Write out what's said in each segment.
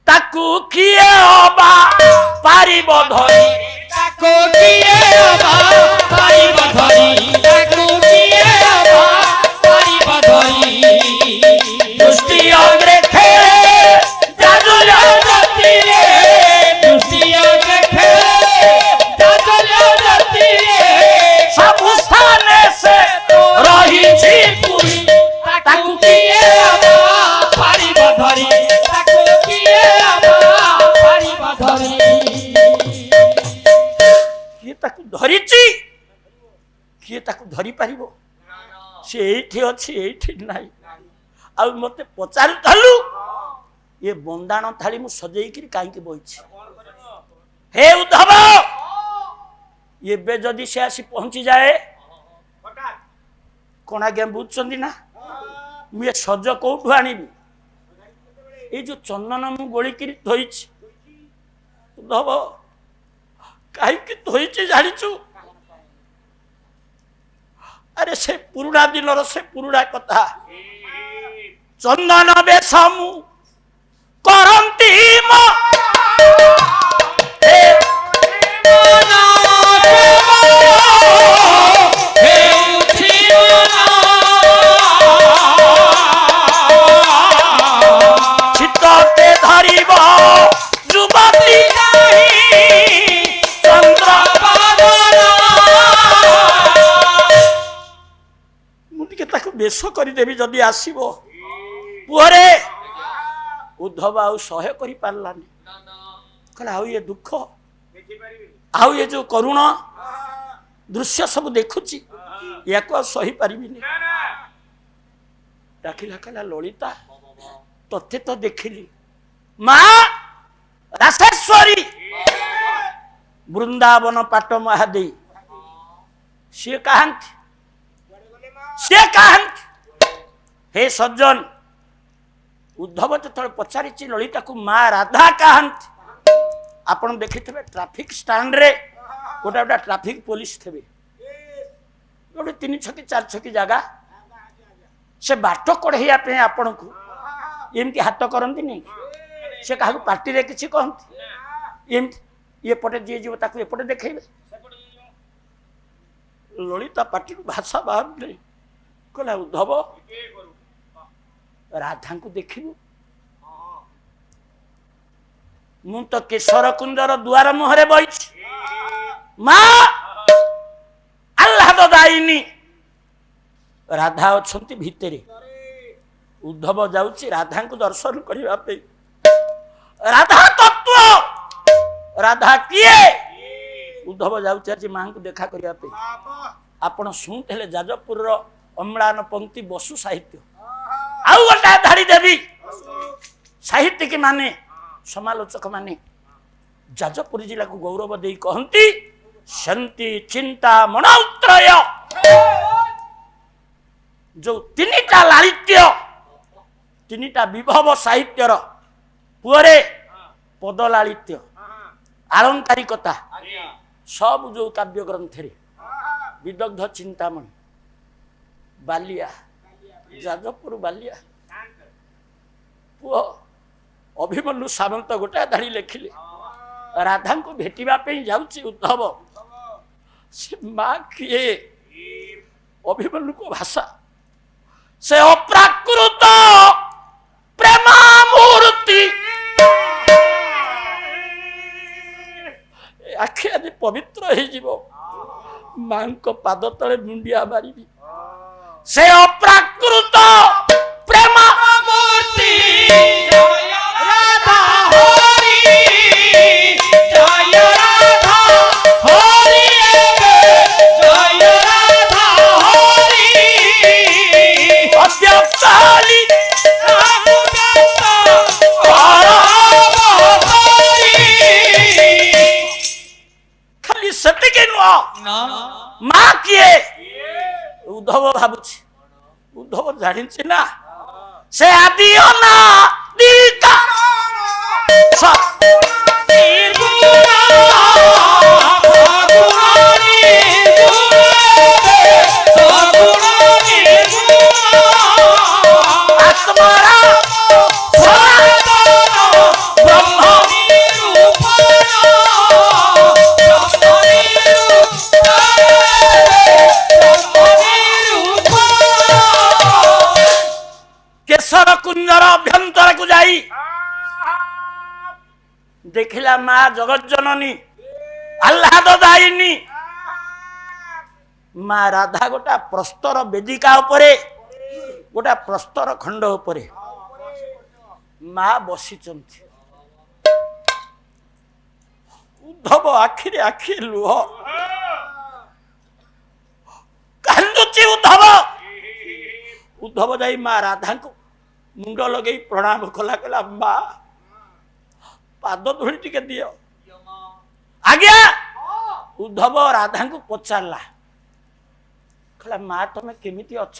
ताकू किए अबा पारिब धरी ताकू किए अबा पारिब धरी ताकू किए अबा पारिब धरी दृष्टि अंग्रे खेले जाजुल जति रे दृष्टि अंग्रे खेले जाजुल जति रे सब स्थान से रही छी पूरी ताकू किए अबा पारिब धरी ताकू किए अबा पारिब धरी किए ताकू धरिची किए ताकू धरी पारिबो से एठी अछि एठी नाही आ मते पचारु थालु ये बंदाण थाली मु सजेई कि काई के बइछि हे उद्धव ये बे जदी से आसी पहुंची जाए कोन आगे बुझछंदी ना मु ये सज कोठु आनिबी ए जो चंदन मु गोली कि थोइछि उद्धव काई के थोइछि जानिछु अरे से पुरुडा दिनर से पुरुडा कथा चंदन बेसमु करंती म हे मना हे उठी मना चित्ते धरिब जुबती नहीं चंद्र बादला मुटिके ताकू बेस करि देबी जदी आसीबो पुहरे उद्धव आउ सहे करि पारलानी कहला आउ ये दुख आउ ये जो करुण दृश्य सब देखुची याको सही पारिबिनी डाकिला कहला ललिता तथे तो देखिली मां रासेश्वरी वृंदावन पाट महादेई सी कहंती हे सज्जन उद्धव जो पचारि ललिता को माँ राधा कहती आपन देखि ट्राफिक स्टैंड रे गोटा गोटा ट्राफिक पुलिस थे गोटे 3 छकी 4 छकी जगह से बाट कढ़ेया पे आपण को एमती हाथ करती नहीं से क्या पार्टी रे किसी कहती एमती ये पटे जी जीव ताकू एपटे देखेबे ललिता पार्टी भाषा बाहर नहीं कहला उद्धव राधा को देखिबु मु तो केशर कुंजर दुआर मुहरे बइछि मां आह्लाद दायिनी राधा अछंती भितरे उद्धव जाउछि राधा को दर्शन करिवा पे राधा तत्व राधा किए उद्धव जाउछि आज मां को देखा करिवा पे आपण सुनथले जाजपुर रो अम्लान पंक्ति बसु साहित्य आउ गोटा धाड़ी देवी साहित्यिक माने समालोचक माने जाजपुर जिला को गौरव दे कहती शांति चिंता मनौत्रय जो 3टा लालित्य 3टा विभव साहित्यर पुअरे पद लालित्य आलंकारिकता सब जो काव्य ग्रंथ विदग्ध चिंतामणि बालिया जाजपुर बालिया पुओ अभिमन्यु सामंत गोटा धाड़ी लिखिले राधा को भेटिबा पे जाउची उद्धव से मां किए अभिमन्यु को भाषा से अप्राकृत प्रेमा मूर्ति आखि आज पवित्र हो जीवो मां को पाद तले मुंडिया मारिबी से अप्राकृत प्रेमा मूर्ति राधा हरि जय राधा हरि जय राधा हरि अद्याली खाली सतके नुआ मां किए उद्धव भाबुछि उद्धव जानिछि ना से आदि ना दीका आत्मारा ଦେଖିଲା ମା ଜଗତ ଜନନୀ ଆହ୍ଲାଦ ଦାଇନି ମା ରାଧା ଗୋଟା ପ୍ରସ୍ତର ବେଦିକା ଉପରେ ଗୋଟା ପ୍ରସ୍ତର ଖଣ୍ଡ ଉପରେ ମା ବସିଛନ୍ତି। ଉଦ୍ଧବ ଆଖିରେ ଆଖି ଲୁହ କାନ୍ଦୁଛି ଉଦ୍ଧବ। ଉଦ୍ଧବ ଯାଇ ମା ରାଧାଙ୍କୁ ମୁଣ୍ଡ ଲଗେଇ ପ୍ରଣାମ କଲା, କହିଲା ମା ପାଦ ଧୂଳି ଟିକେ ଦିଅ। ଆଜ୍ଞା। ଉଦ୍ଧବ ରାଧାଙ୍କୁ ପଚାରିଲା, କହିଲା ମା ତମେ କେମିତି ଅଛ?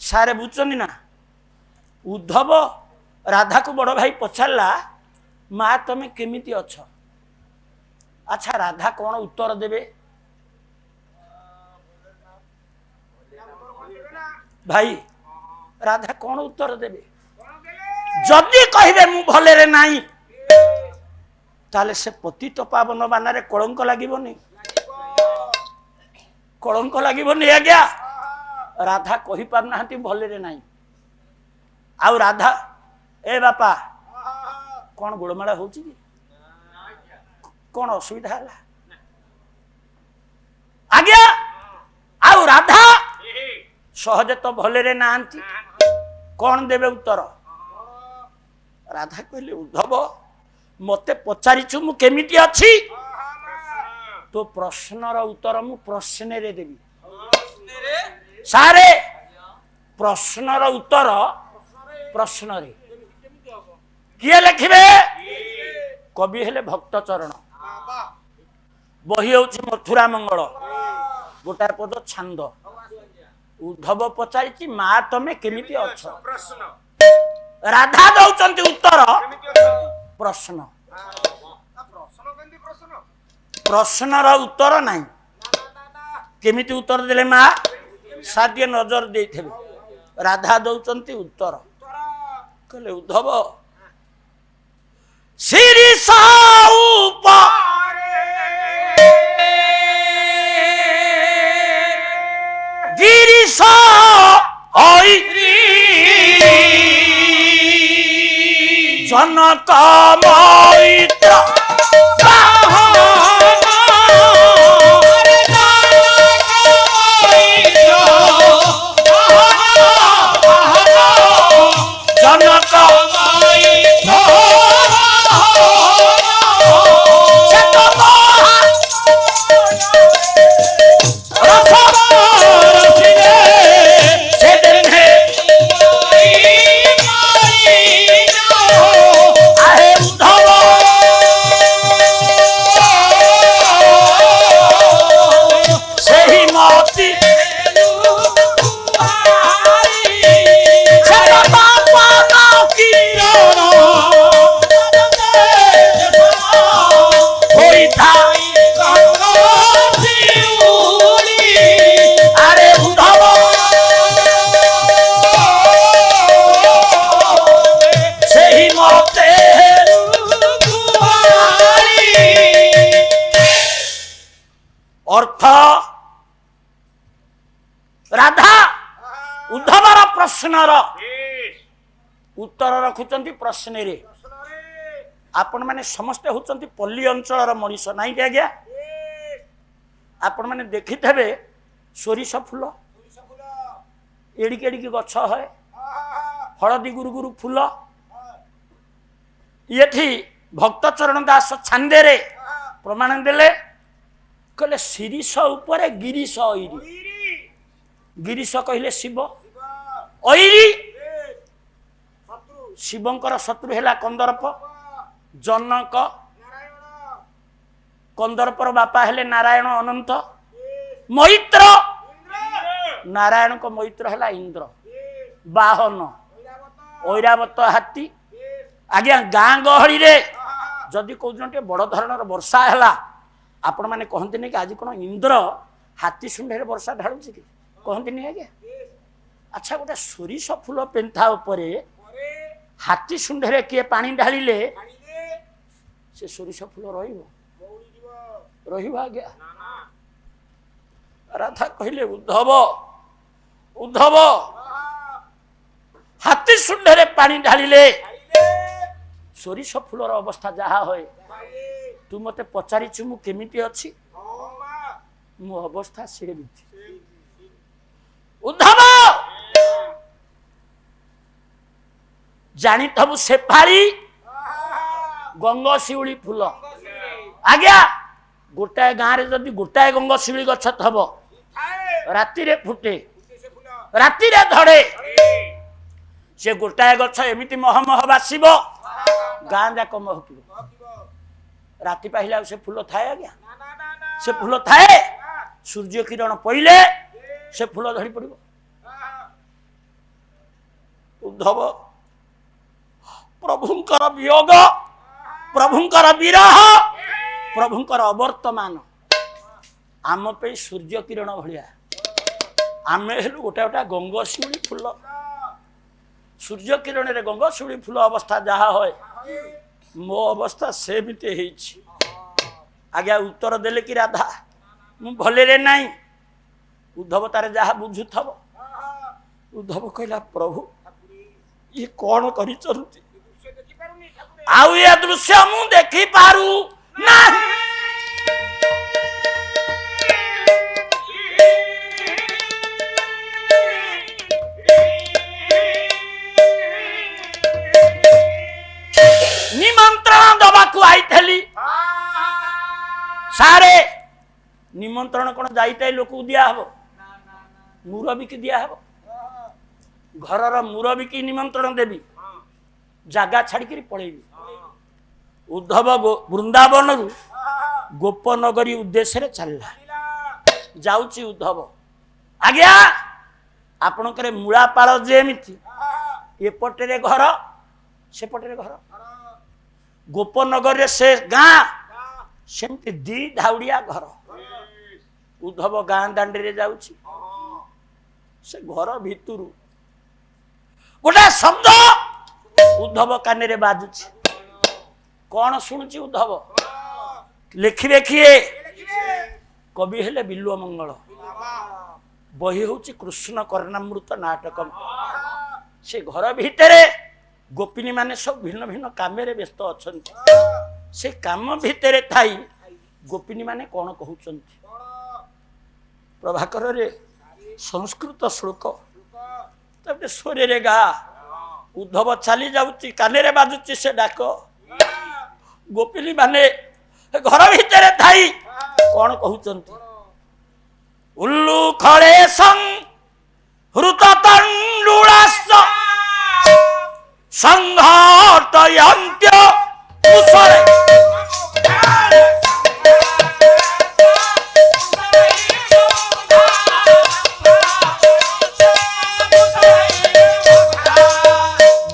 ସାରେ ବୁଝୁଛନ୍ତି ନା? ଉଦ୍ଧବ ରାଧାକୁ ବଡ ଭାଇ ପଚାରିଲା, ମା ତମେ କେମିତି ଅଛ? ଆଚ୍ଛା ରାଧା କଣ ଉତ୍ତର ଦେବେ? ଭାଇ ରାଧା କଣ ଉତ୍ତର ଦେବେ? ଯଦି କହିବେ ମୁଁ ଭଲରେ ନାହିଁ, ତାହେଲେ ସେ ପତିତ ପାବନ ବାନାରେ କଳଙ୍କ ଲାଗିବନି? କଳଙ୍କ ଲାଗିବନି ଆଜ୍ଞା। ରାଧା କହିପାରୁନାହାନ୍ତି ଭଲରେ ନାହିଁ। ଆଉ ରାଧା ଏ ବାପା କଣ ଗୋଳମାଳ ହଉଛି କି? କଣ ଅସୁବିଧା ହେଲା? ଆଜ୍ଞା। ଆଉ ରାଧା ସହଜେ ତ ଭଲରେ ନାହାନ୍ତି, କଣ ଦେବେ ଉତ୍ତର? ରାଧା କହିଲେ ଉଦ୍ଧବ ମତେ ପଚାରିଛୁ ମୁଁ କେମିତି ଅଛି, ତୋ ପ୍ରଶ୍ନର ଉତ୍ତର ମୁଁ ପ୍ରଶ୍ନରେ ଦେବି। ସାରେ ପ୍ରଶ୍ନର ଉତ୍ତର ପ୍ରଶ୍ନରେ। କିଏ ଲେଖିବେ? କବି ହେଲେ ଭକ୍ତ ଚରଣ, ବହି ହଉଛି ମଥୁରା ମଙ୍ଗଳ, ଗୋଟାଏ ପଦ ଛାନ୍ଦ। ଉଦ୍ଧବ ପଚାରିଛି ମା ତମେ କେମିତି ଅଛ? ରାଧା ଦଉଛନ୍ତି ଉତ୍ତର ପ୍ରଶ୍ନ। ପ୍ରଶ୍ନର ଉତ୍ତର ନାହିଁ। କେମିତି ଉତ୍ତର ଦେଲେ ମା? ସାଟିଏ ନଜର ଦେଇଥିବେ। ରାଧା ଦଉଛନ୍ତି ଉତ୍ତର, କହିଲେ ଉଦ୍ଧବ ଶିରିଷ ଗିରିଶ ଜନକ ମୈତ୍ର ଜନକ ଅର୍ଥ। ରାଧା ଉଦ୍ଧବର ପ୍ରଶ୍ନର ଉତ୍ତର ରଖୁଛନ୍ତି ପ୍ରଶ୍ନରେ। ଆପଣ ମାନେ ସମସ୍ତେ ହଉଛନ୍ତି ପଲ୍ଲୀ ଅଞ୍ଚଳର ମଣିଷ ନାଇଁ କି ଆଜ୍ଞା? ଆପଣ ମାନେ ଦେଖିଥିବେ ସୋରିଷ ଫୁଲ ଏଡ଼ିକି ଏଡ଼ିକି ଗଛ ହଏ, ହଳଦୀ ଗୁରୁ ଗୁରୁ ଫୁଲ। ଏଠି ଭକ୍ତ ଚରଣ ଦାସ ଛାନ୍ଦେରେ ପ୍ରମାଣ ଦେଲେ, କହିଲେ ଶିରିଷ ଉପରେ ଗିରିଶ ଐରି। ଗିରିଶ କହିଲେ ଶିବ, ଐରି ଶିବଙ୍କର ଶତ୍ରୁ ହେଲା କନ୍ଦର୍ପ, ଜନକ କନ୍ଦର୍ପର ବାପା ହେଲେ ନାରାୟଣ ଅନନ୍ତ, ମୈତ୍ର ନାରାୟଣଙ୍କ ମୈତ୍ର ହେଲା ଇନ୍ଦ୍ର, ବାହନ ଐରାବତ ହାତୀ। ଆଜ୍ଞା ଗାଁ ଗହଳିରେ ଯଦି କୋଉଦିନ ଟିକେ ବଡ ଧରଣର ବର୍ଷା ହେଲା, ଆପଣ ମାନେ କହନ୍ତିନି କି ଆଜି କଣ ଇନ୍ଦ୍ର ହାତୀ ଶୁଣ୍ଢରେ ବର୍ଷା ଢାଳୁଛି କି? କହନ୍ତିନି ଆଜ୍ଞା? ଆଚ୍ଛା ଗୋଟେ ସୋରିଷ ଫୁଲ ପେନ୍ଥା ଉପରେ ହାତୀ ଶୁଣ୍ଢରେ କିଏ ପାଣି ଢାଳିଲେ ସେ ସୋରିଷ ଫୁଲ ରହିବ? ରହିବ ଆଜ୍ଞା? ରାଧା କହିଲେ ଉଦ୍ଧବ ହାତୀ ଶୁଣ୍ଢରେ ପାଣି ଢାଳିଲେ ସୋରିଷ ଫୁଲର ଅବସ୍ଥା ଯାହା ହୁଏ ତୁ ମତେ ପଚାରିଛୁ ମୁଁ କେମିତି ଅଛି ମୋ ଅବସ୍ଥା ସେମିତି ଉଦ୍ଧବ ଜାଣିଥବୁ ସେଫାଳି ଗଙ୍ଗଶିଉଳି ଫୁଲ ଆଜ୍ଞା ଗୋଟାଏ ଗାଁରେ ଯଦି ଗୋଟାଏ ଗଙ୍ଗଶିଉଳି ଗଛ ଥବ ରାତିରେ ଫୁଟେ ରାତିରେ ଧଡ଼େ ସେ ଗୋଟାଏ ଗଛ ଏମିତି ମହମହ ବାସିବ ଗାଁ ଯାକ ମହକିବ ରାତି ପାହିଲେ ଆଉ ସେ ଫୁଲ ଥାଏ ଆଜ୍ଞା ସେ ଫୁଲ ଥାଏ ସୂର୍ଯ୍ୟ କିରଣ ପଇଲେ ସେ ଫୁଲ ଝଡ଼ି ପଡ଼ିବ ଉଦ୍ଧବ ପ୍ରଭୁଙ୍କର ବିୟୋଗ ପ୍ରଭୁଙ୍କର ବିରହ ପ୍ରଭୁଙ୍କର ଅବର୍ତ୍ତମାନ ଆମ ପାଇଁ ସୂର୍ଯ୍ୟ କିରଣ ଭଳିଆ ଆମେ ହେଲୁ ଗୋଟା ଗୋଟା ଗଙ୍ଗଶିଉଳି ଫୁଲ ସୂର୍ଯ୍ୟ କିରଣରେ ଗଙ୍ଗଶିଉଳି ଫୁଲ ଅବସ୍ଥା ଯାହା ହୁଏ ମୋ ଅବସ୍ଥା ସେମିତି ହେଇଛି ଆଜ୍ଞା ଉତ୍ତର ଦେଲେ କି ରାଧା ମୁଁ ଭଲରେ ନାହିଁ ଉଦ୍ଧବ ତାର ଯାହା ବୁଝୁଥବ ଉଦ୍ଧବ କହିଲା ପ୍ରଭୁ ଇଏ କଣ କରିଛନ୍ତି ଆଉ ଏ ଦୃଶ୍ୟ ମୁଁ ଦେଖିପାରୁ ନାହିଁ ନିମନ୍ତ୍ରଣ ଦବାକୁ ଆଇଥିଲି ସାରେ ନିମନ୍ତ୍ରଣ କଣ ଯାଇଥାଏ ଲୋକକୁ ଦିଆହବ ମୁରବିକି ଦିଆହବ ଘରର ମୁରବିକି ନିମନ୍ତ୍ରଣ ଦେବି ଜାଗା ଛାଡ଼ିକିରି ପଳେଇବି ଉଦ୍ଧବ ବୃନ୍ଦାବନରୁ ଗୋପନଗରୀ ଉଦ୍ଦେଶ୍ୟରେ ଚାଲିଲା ଯାଉଛି ଉଦ୍ଧବ ଆଜ୍ଞା ଆପଣଙ୍କର ମୂଳାପାଳ ଯେମିତି ଏପଟରେ ଘର ସେପଟରେ ଘର ଗୋପନଗରରେ ସେ ଗାଁ ସେମିତି ଦି ଧାଉଡ଼ିଆ ଘର ଉଦ୍ଧବ ଗାଁ ଦାଣ୍ଡରେ ଯାଉଛି ସେ ଘର ଭିତରୁ ଗୋଟେ ଶବ୍ଦ ଉଦ୍ଧବ କାନରେ ବାଜୁଛି କଣ ଶୁଣୁଛି ଉଦ୍ଧବ ଲେଖିବେ କିଏ କବି ହେଲେ ବିଲ୍ୱ ମଙ୍ଗଳ ବହି ହଉଛି କୃଷ୍ଣ କର୍ଣ୍ଣାମୃତ ନାଟକ ସେ ଘର ଭିତରେ ଗୋପିନୀ ମାନେ ସବୁ ଭିନ୍ନ ଭିନ୍ନ କାମରେ ବ୍ୟସ୍ତ ଅଛନ୍ତି ସେ କାମ ଭିତରେ ଥାଇ ଗୋପିନୀ ମାନେ କଣ କହୁଛନ୍ତି ପ୍ରଭାକରରେ ସଂସ୍କୃତ ଶ୍ଲୋକ ତାପରେ ସ୍ୱରରେ ଗା ଉଦ୍ଧବ ଚାଲି ଯାଉଛି କାନରେ ବାଜୁଛି ସେ ଡାକ ଗୋପିନୀ ମାନେ ଘର ଭିତରେ ଥାଇ କଣ କହୁଛନ୍ତି ଉଲ୍ଲୁ ଖଳେ ସଂ ହୃତ ତଣ୍ଡୁଳାସ ସଂଘଟୟନ୍ତ୍ୟ କୁଶଳେ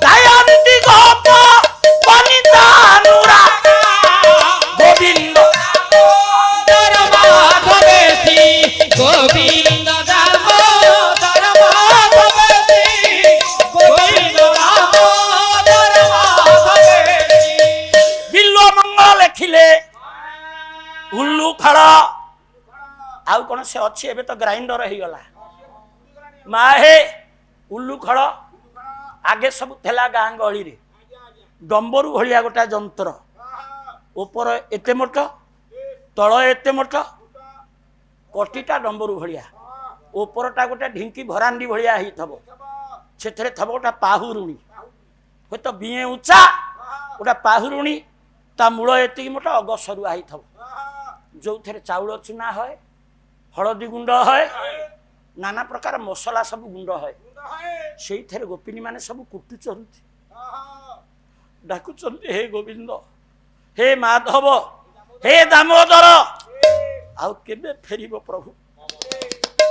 ଗାୟନ୍ତି ଗୋପ ବନିତାনুরা গোবিন্দ ধরমাধবেশী গোবিন্দ দামোদর মাধবেশী গোবিন্দ দামোদর মাধবেশী বিল্ୱ ମଙ୍ଗଳ ଲେଖିଲେ ଉଲ୍ଲୁ ଖଳ ଆଉ କଣ ସେ ଅଛି ଏବେ ତ ଗ୍ରାଇଣ୍ଡର ହେଇଗଲା ମା ହେ ଉଲ୍ଲୁ ଖଳ ଆଗେ ସବୁ ଥିଲା ଗାଁ ଗହଳିରେ ଡମ୍ବରୁ ଭଳିଆ ଗୋଟା ଯନ୍ତ୍ର ଉପର ଏତେ ମୋଟ ତଳ ଏତେ ମୋଟ କଟିଟା ଡମ୍ବରୁ ଭଳିଆ ଉପରଟା ଗୋଟେ ଢିଙ୍କି ଭରାଣ୍ଡି ଭଳିଆ ହେଇଥିବ ସେଥିରେ ଥବ ଗୋଟା ପାହୁରୁଣୀ ହୁଏତ ବିଏ ଉଞ୍ଚା ଗୋଟା ପାହୁରୁଣୀ ତା ମୂଳ ଏତିକି ମୋଟ ଅଗସରୁଆ ହେଇଥିବ ଯୋଉଥିରେ ଚାଉଳ ଚୁନା ହଏ ହଳଦୀ ଗୁଣ୍ଡ ହଏ ନାନା ପ୍ରକାର ମସଲା ସବୁ ଗୁଣ୍ଡ ହଏ ସେଇଥିରେ ଗୋପିନୀ ମାନେ ସବୁ କୁଟୁଛନ୍ତି ଡାକୁଛନ୍ତି ହେ ଗୋବିନ୍ଦ ହେ ମାଧବ ହେ ଦାମୋଦର ଆଉ କେବେ ଫେରିବ ପ୍ରଭୁ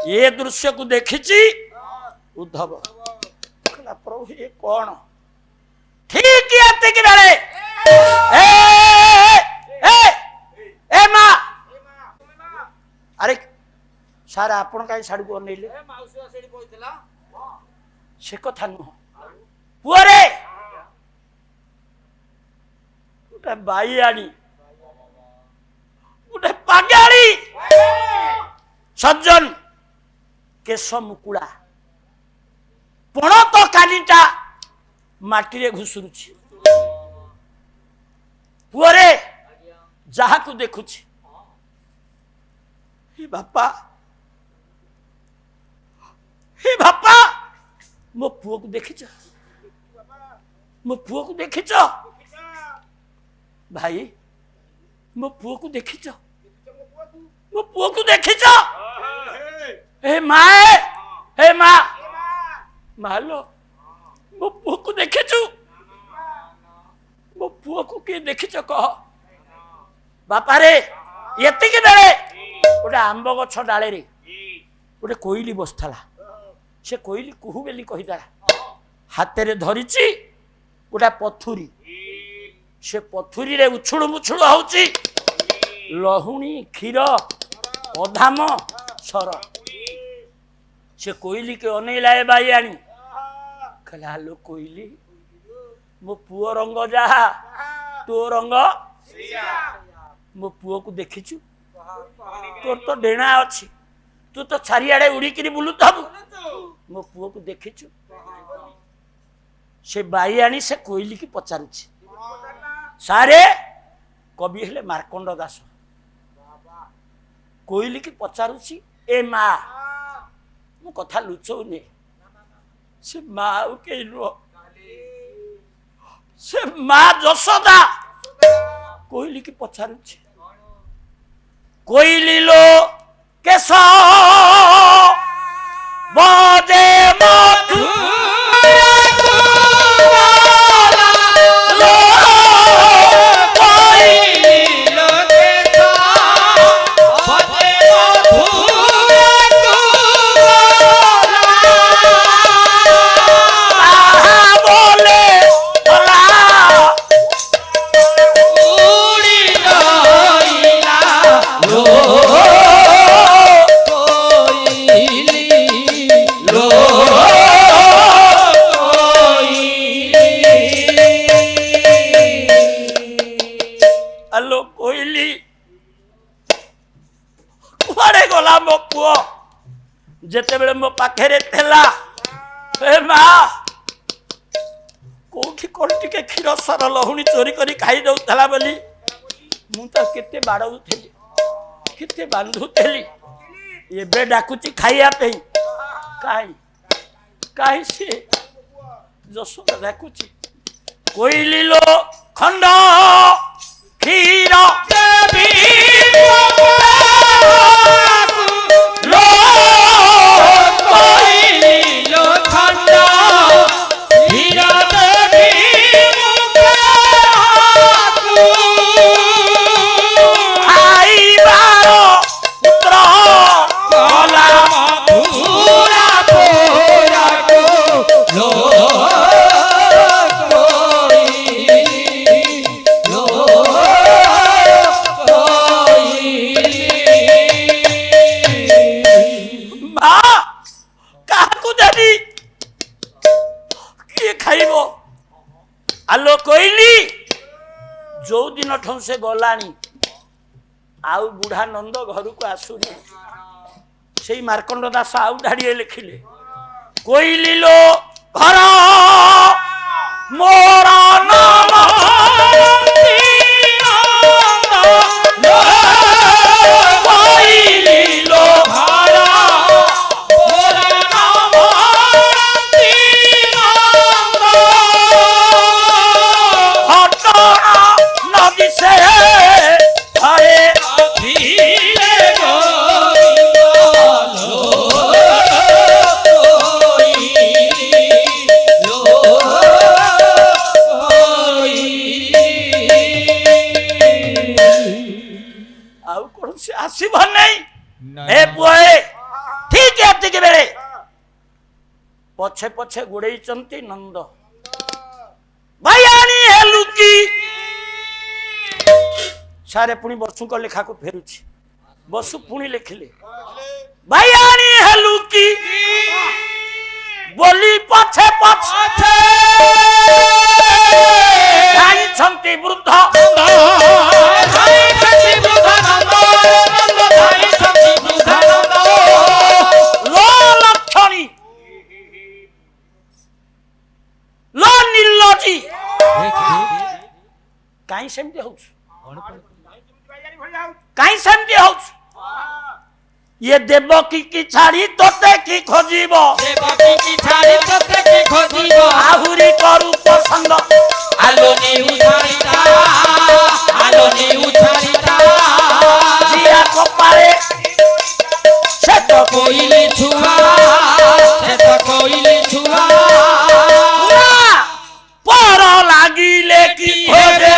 ଏ ଦୃଶ୍ୟକୁ ଦେଖିଛି ଉଦ୍ଧବ କହିଲା ପ୍ରଭୁ ଏ କଣ ଠିକ ଏତିକି ବେଳେ ଏ ମା ଆରେ ସାର୍ ଆପଣ କାହିଁ ସାଡ଼କୁ ଅନେଇଲେ ସେ କଥା ନୁହଁ ପୁଅରେ ଗୋଟେ ବାଇଆଣୀ ଗୋଟେ ପାଗାଳି ସଜ୍ଜନ କେଶ ମୁକୁଳା ପଣତ କାନିଟା ମାଟିରେ ଘୁଷୁରୁଛି ଯାହାକୁ ଦେଖୁଛି ହେ ବାପା ମୋ ପୁଅକୁ ଦେଖିଛ ମୋ ପୁଅକୁ ଦେଖିଛ ଭାଇ ମୋ ପୁଅକୁ ଦେଖିଛ ମୋ ପୁଅକୁ ଦେଖିଛ ହେ ମା ମାଲୋ ମୋ ପୁଅକୁ ଦେଖିଛୁ ମୋ ପୁଅକୁ କିଏ ଦେଖିଛ କହ ବାପାରେ ଏତିକି ବେଳେ ଗୋଟେ ଆମ୍ବ ଗଛ ଡାଳରେ ଗୋଟେ କୋଇଲି ବସିଥିଲା ସେ କୋଇଲି କୁହୁ ବୋଲି କହିଦେଲା ହାତରେ ଧରିଛି ଗୋଟେ ପଥୁରୀ ସେ ପଥୁରୀରେ ଉଛୁଳୁ ମୁଛୁଳୁ ହଉଛି ଲହୁଣୀ କ୍ଷୀର ଅଧାମ ସର ସେ କୋଇଲି କି ଅନେଇଲା ଏ ବାଇ ଆଣି କହିଲା ହାଲୋ କୋଇଲି ମୋ ପୁଅ ରଙ୍ଗ ଯାହା ତୋ ରଙ୍ଗ ମୋ ପୁଅକୁ ଦେଖିଛୁ ତୋର ତ ଡେଣା ଅଛି ତୁ ତ ଚାରିଆଡେ ଉଡ଼ିକିରି ବୁଲୁଥାବୁ ମୋ ପୁଅକୁ ଦେଖିଛୁ ସେ ବାଇ ଆଣି ସେ କୋଇଲି କି ପଚାରୁଛି ସାରେ କବି ହେଲେ ମାର୍କଣ୍ଡ ଦାସ କୋଇଲି କି ପଚାରୁଛି ଏ ମା ମୁଁ କଥା ଲୁଚଉନି ସେ ମା ଆଉ କେହି ନୁହ ସେ ମା ଯଶୋଦା କୋଇଲି କି ପଚାରୁଛି କୋଇଲି ଲୋ କେଶ ବଜେ ମଧୁ ଯେତେବେଳେ ମୋ ପାଖରେ ଥିଲା ଏ ମା କୋଉଠି କଣ ଟିକେ କ୍ଷୀର ସର ଲହୁଣୀ ଚୋରି କରି ଖାଇ ଦଉଥିଲା ବୋଲି ମୁଁ ତ କେତେ ବାଡ଼ଉଥିଲି କେତେ ବାନ୍ଧୁଥିଲି ଏବେ ଡାକୁଛି ଖାଇବା ପାଇଁ କାହିଁ ସେ ଯଶୋଦା ଡାକୁଛି କୋଇଲି ଲୋ ଖଣ୍ଡ କ୍ଷୀର ଆଲୋ କୋଇଲି ଯୋଉ ଦିନ ଠୁ ସେ ଗଲାଣି ଆଉ ବୁଢା ନନ୍ଦ ଘରକୁ ଆସୁନି ସେଇ ମାର୍କଣ୍ଡ ଦାସ ଆଉ ଧାଡିଏ ଲେଖିଲେ କୋଇଲି ଲୋ ଘର ମୋର ନାମ କୋଇଲି ଲୋ ଘର ଆସିବ ନାଇଁ ଏ ପୁଅ ଠିକ ଏତିକି ବେଳେ ପଛେ ପଛେ ଗୋଡେଇଛନ୍ତି ନନ୍ଦ ଭାଇଆଣି ହେଲୁ କି ସାରେ ପୁଣି ବର୍ଷୁଙ୍କ ଲେଖାକୁ ଫେରୁଛି ବସୁ ପୁଣି ଲେଖିଲେ ଭାଇଆଣି ହେଲୁ କି ବୋଲି ପଛେ ପଛେ ଧାଇଁଛନ୍ତି ବୃଦ୍ଧ କାହିଁ ସେମିତି ହଉଛୁ हूँ ये देवकी की छाड़ी तोते की खोजिब देवकी की छाड़ी तोते की खोजिब आहुरी करू पसंद आलोनी उछाड़ीता आलोनी उछाड़ीता जिया कपारे से तो कोइली छुआ से तो कोइली छुआ ना पर लागिले की खोजे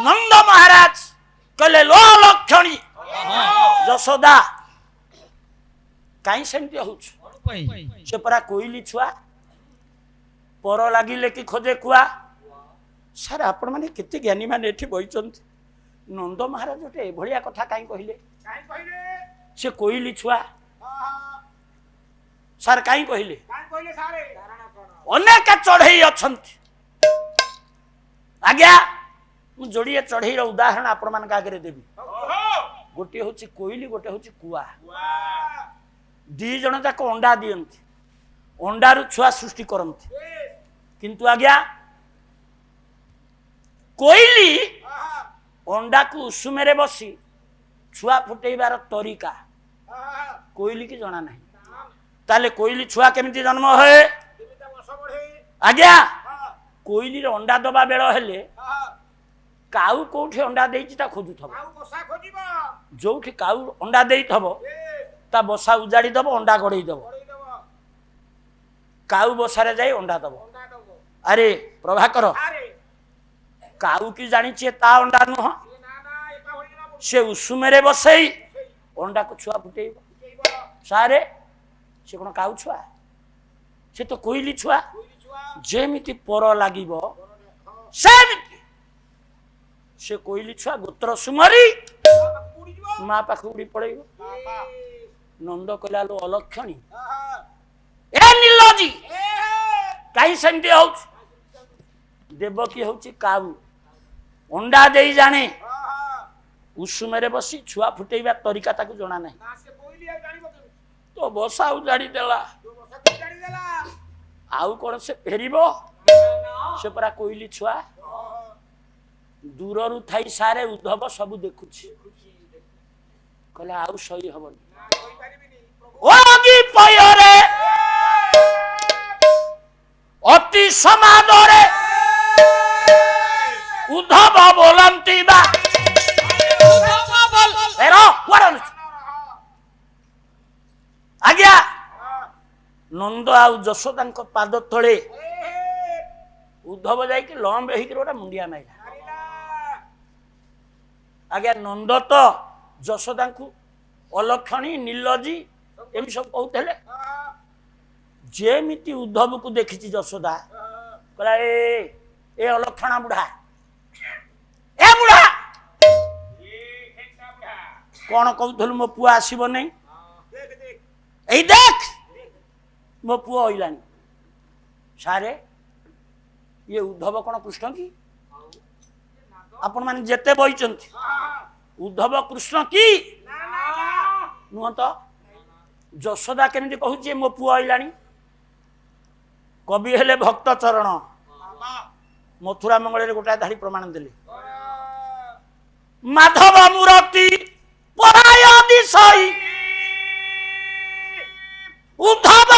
नंद महाराज कहले लो लक्षणी यशोदा कहीं सेमती होउछ से परा कोइली छुआ पर लागिले कि खोजे कुआ सार आपण माने केते ज्ञानी माने एठी बइचंती नंद महाराज गोटे एभलिया कथा काई कहिले से कोइली छुआ सार काई कहिले अनेक चढ़ई अछंती आज्ञा मु जोड़िए चढ़ई रो उदाहरण आपण मान आगे देबी गोटे होची कोइली गोटे होची कुआ दी जण जाक अंडा दियंती अंडारू छुआ सृष्टि करंती किंतु आज्ञा कोइली अंडा को उषुमेरे बसी छुआ फुटेइबार तरीका कोइली की जना नहीं ताले कोइली छुआ केमिति जन्म होए आज्ञा कोइली रे अंडा दबा बेଳ हेले काऊ कोठी अंडा देइछि ता खोजुथबो जोठी काऊ अंडा देइथबो ता बसा उजाड़ी दबो अंडा गड़ेई दबो काऊ बसारे जाई अंडा दबो अरे प्रभाकर काऊ की जानी छे ता अंडा नुह से उषुमेरे बसई अंडा को छुआ फुटेइबो सारे से कोन काऊ छुआ से तो कोइली छुआ जेमिति पर लागिबो सेमिति से कोइली छुआ गोत्र सुमरी माँ पाख उड़ी पड़ेगा नंद कहला लो अलक्षणी ए नीलजी कहीं सेमती हो देवकी होची काऊ अंडा दे जाने उषुमेरे बसी छुआ फुटेइबा तरीका ताकू जना नहीं तो बसा उजाड़ी देला आउ कौन से फेरिबो से परा कोइली छुआ दूररू थाई सारे उद्धव सब देखुछि कहला आउ सही हबनी ओगी पयरे अति समादरे उद्धव बोलंती बा एरो वरन आज्ञा नंद आउ यशोदा पाद तले उद्धव जाई कि लंब हेकि गोटा मुंडिया माइला आज्ञा नंद तो यशोदा को अलक्षणी नीलजी एम सब कहते जेमिति उद्धव को देखी यशोदा कहला ए अलक्षणा बुढ़ा ए बुढ़ा कौन कहूल मो पुआ आसब नहीं ए देख मो पुआ अइलानी सारे ये उद्धव कौन कृष्ण की आपण माने जेते बइचंती उद्धव कृष्ण की नुह तो यशोदा केमिति कहूची मो पुआ अइलानी कवि हेले भक्त चरण मथुरा मंगल गोटा धाड़ी प्रमाण देले माधव मूर्ति पराय दिशई उद्धव